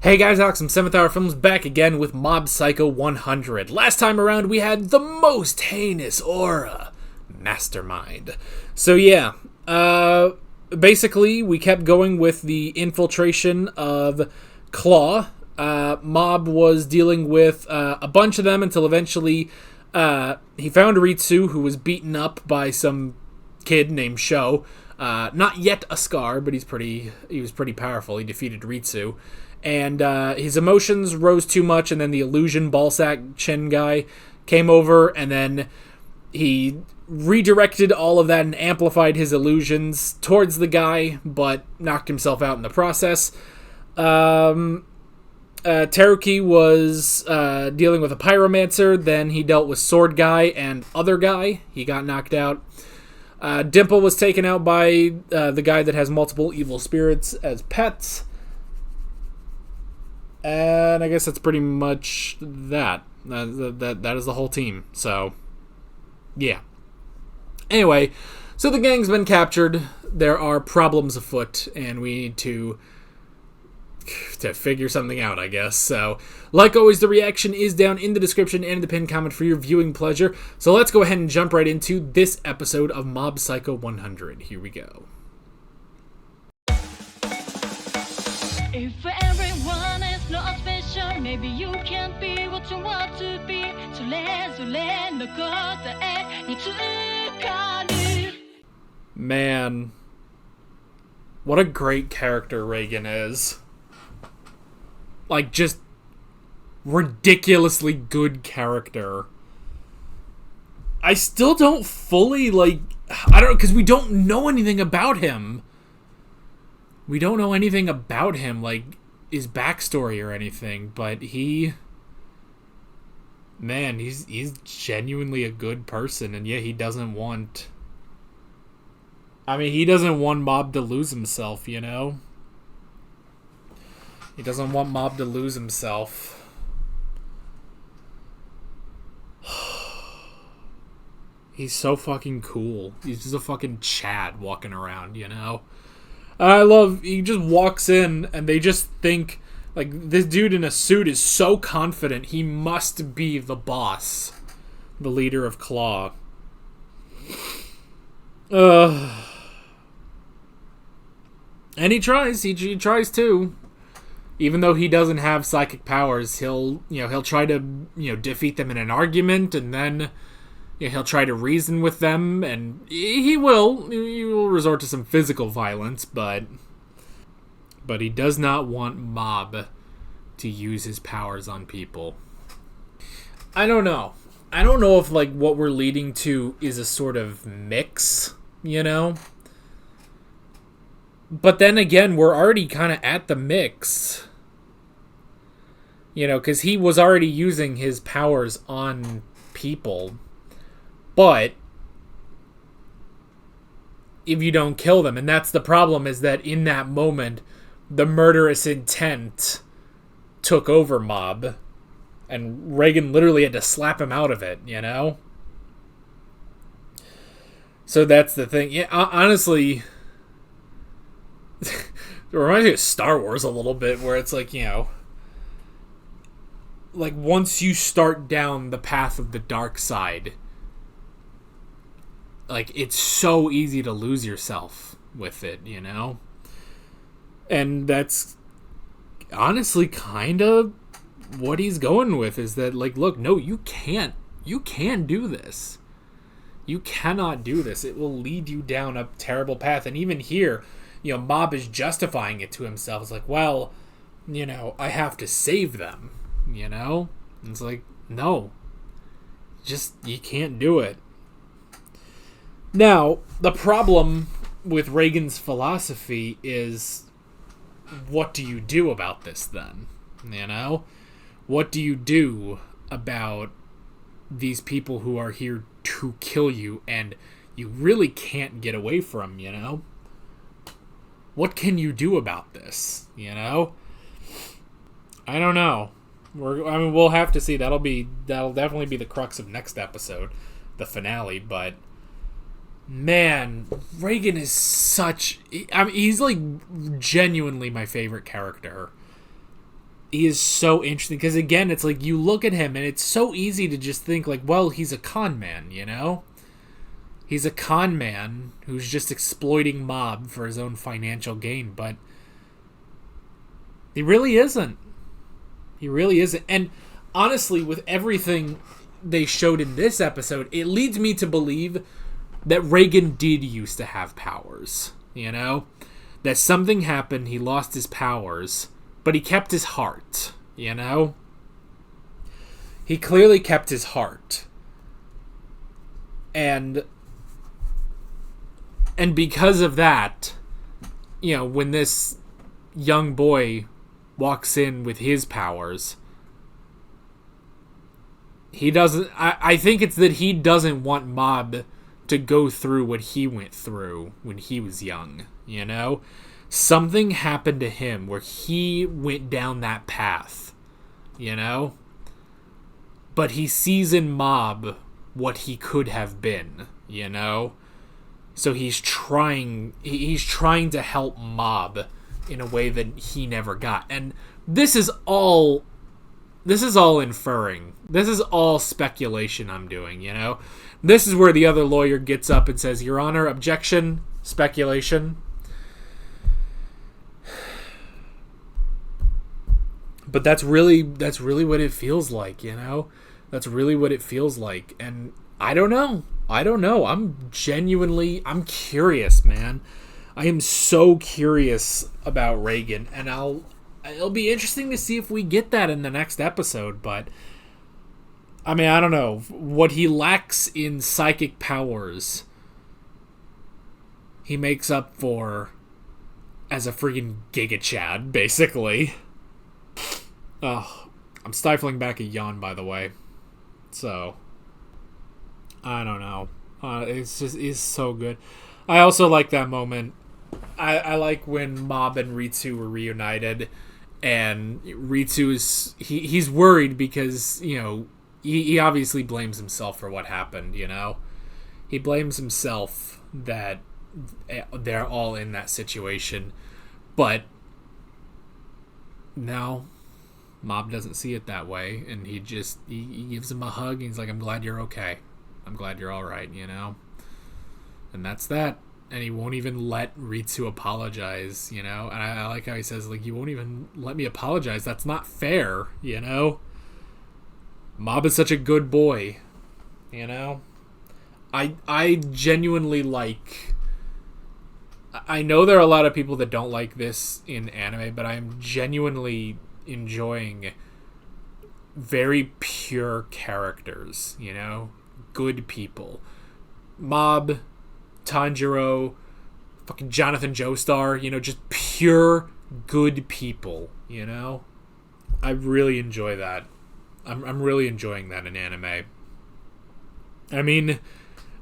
Hey guys, Alex from 7th Hour Films back again with Mob Psycho 100. Last time around we had the most heinous aura, Mastermind. So yeah, basically we kept going with the infiltration of Claw. Mob was dealing with a bunch of them until eventually he found Ritsu, who was beaten up by some kid named Sho. Not yet a Scar, but he was pretty powerful. He defeated Ritsu. And his emotions rose too much, and then the illusion ballsack chin guy came over, and then he redirected all of that and amplified his illusions towards the guy, but knocked himself out in the process. Teruki was dealing with a pyromancer, then he dealt with sword guy and other guy. He got knocked out. Dimple was taken out by the guy that has multiple evil spirits as pets. And I guess that's pretty much that. That is the whole team. So, yeah. Anyway, so the gang's been captured. There are problems afoot, and we need to figure something out, I guess. So, like always, the reaction is down in the description and in the pinned comment for your viewing pleasure. So let's go ahead and jump right into this episode of Mob Psycho 100. Here we go. If everyone is not special, maybe you can't be what you want to be. So let's let Man, what a great character Reigen is. Like, just ridiculously good character. I still don't fully, I don't know, because we don't know anything about him. We don't know anything about him, like his backstory or anything, but he's genuinely a good person, and yeah, he doesn't want Mob to lose himself, you know? He doesn't want Mob to lose himself. He's so fucking cool. He's just a fucking Chad walking around, you know? He just walks in and they just think, like, this dude in a suit is so confident he must be the boss, the leader of Claw. And he tries too. Even though he doesn't have psychic powers, he'll try to, defeat them in an argument, and then he'll try to reason with them, and he will resort to some physical violence, but he does not want Mob to use his powers on people. I don't know if, like, what we're leading to is a sort of mix, you know? But then again, we're already kind of at the mix. You know, because he was already using his powers on people. But if you don't kill them, and that's the problem, is that in that moment, the murderous intent took over Mob, and Reigen literally had to slap him out of it, you know? So that's the thing. Yeah, honestly, it reminds me of Star Wars a little bit, where it's like, like, once you start down the path of the dark side, like, it's so easy to lose yourself with it, you know? And that's honestly kind of what he's going with, is that, like, look, no, you can't do this. You cannot do this. It will lead you down a terrible path. And even here, Mob is justifying it to himself. It's like, well, I have to save them, And it's like, no. Just, you can't do it. Now, the problem with Reigen's philosophy is, what do you do about this then? What do you do about these people who are here to kill you and you really can't get away from, What can you do about this, I don't know. We'll have to see. That'll definitely be the crux of next episode, the finale, but man, Reigen is he's like genuinely my favorite character. he is so interesting because, again, it's like you look at him and it's so easy to just think like, well, he's a con man, you know? He's a con man who's just exploiting Mob for his own financial gain, but he really isn't. He really isn't. And honestly, with everything they showed in this episode, it leads me to believe that Reigen did used to have powers, you know? That something happened, he lost his powers, but he kept his heart, you know? He clearly kept his heart. And because of that, you know, when this young boy walks in with his powers, he doesn't... I think it's that he doesn't want Mob to go through what he went through when he was young, you know? Something happened to him where he went down that path, you know? But he sees in Mob what he could have been, you know? So he's trying to help Mob in a way that he never got. And this is all inferring. This is all speculation I'm doing, you know? This is where the other lawyer gets up and says, Your Honor, objection, speculation. But that's really what it feels like, you know? That's really what it feels like. And I don't know. I'm curious, man. I am so curious about Reigen, and it'll be interesting to see if we get that in the next episode, but I mean, I don't know. What he lacks in psychic powers, he makes up for as a freaking Giga Chad, basically. Oh, I'm stifling back a yawn, by the way. So, I don't know. It's so good. I also like that moment. I like when Mob and Ritsu were reunited, and Ritsu is he's worried because, you know, he obviously blames himself for what happened, you know? He blames himself that they're all in that situation. But no, Mob doesn't see it that way, and he gives him a hug, and he's like, I'm glad you're okay. I'm glad you're alright, you know? And that's that. And he won't even let Ritsu apologize, you know? And I like how he says, like, you won't even let me apologize. That's not fair, you know? Mob is such a good boy, you know? I genuinely like... I know there are a lot of people that don't like this in anime, but I'm genuinely enjoying very pure characters, you know? Good people. Mob, Tanjiro, fucking Jonathan Joestar, you know, just pure good people, you know? I really enjoy that. I'm really enjoying that in anime. I mean,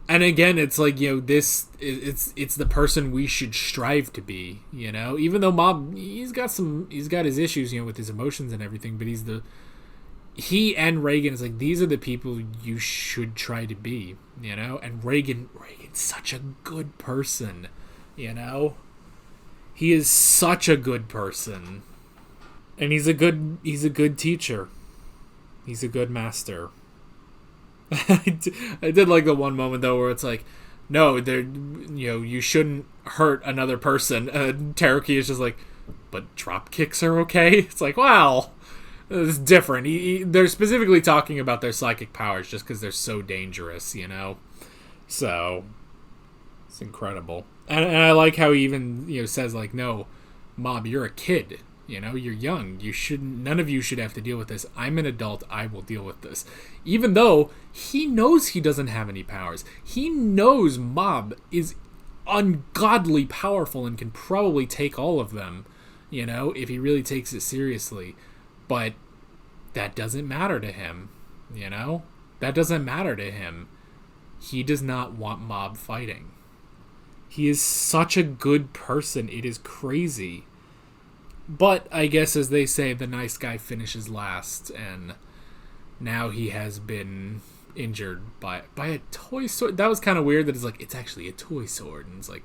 and again, it's like, you know, it's the person we should strive to be, you know? Even though Mob, he's got his issues, you know, with his emotions and everything, but he and Reigen is like, these are the people you should try to be, you know? And Reigen's such a good person, you know? He is such a good person. And he's a good teacher. He's a good master. I did like the one moment though where it's like, no, you shouldn't hurt another person. Teruki is just like, but drop kicks are okay? It's like, wow. It's different. They're specifically talking about their psychic powers just because they're so dangerous, you know? So, it's incredible. And I like how he even, you know, says, like, no, Mob, you're a kid. You know, you're young. None of you should have to deal with this. I'm an adult. I will deal with this. Even though he knows he doesn't have any powers. He knows Mob is ungodly powerful and can probably take all of them, you know, if he really takes it seriously. But that doesn't matter to him, you know? That doesn't matter to him. He does not want Mob fighting. He is such a good person. It is crazy. But I guess, as they say, the nice guy finishes last, and now he has been injured by a toy sword. That was kind of weird that it's like, it's actually a toy sword, and it's like,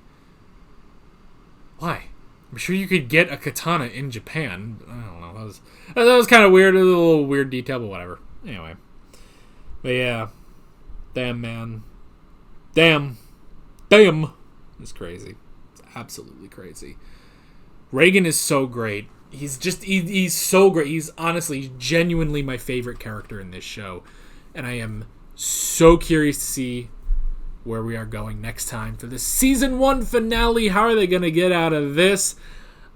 why? I'm sure you could get a katana in Japan. I don't know. That was kind of weird. A little weird detail, but whatever. Anyway. But yeah. Damn, man. Damn. It's crazy. It's absolutely crazy. Reigen is so great. He's so great. He's honestly, genuinely my favorite character in this show. And I am so curious to see where we are going next time for the season 1 finale. How are they going to get out of this?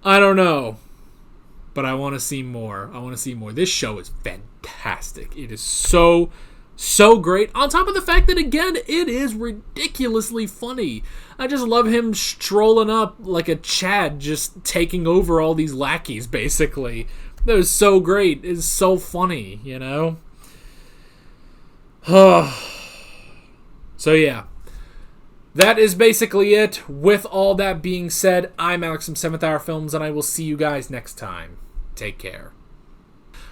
I don't know. But I want to see more. This show is fantastic. It is so great. On top of the fact that, again, it is ridiculously funny. I just love him strolling up like a Chad, just taking over all these lackeys, basically. That was so great. It's so funny, you know? So, yeah. That is basically it. With all that being said, I'm Alex from 7th Hour Films, and I will see you guys next time. Take care.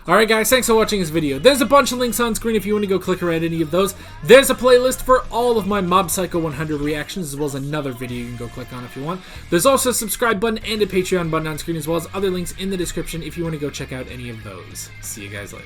Alright guys, thanks for watching this video. There's a bunch of links on screen if you want to go click around any of those. There's a playlist for all of my Mob Psycho 100 reactions, as well as another video you can go click on if you want. There's also a subscribe button and a Patreon button on screen, as well as other links in the description if you want to go check out any of those. See you guys later.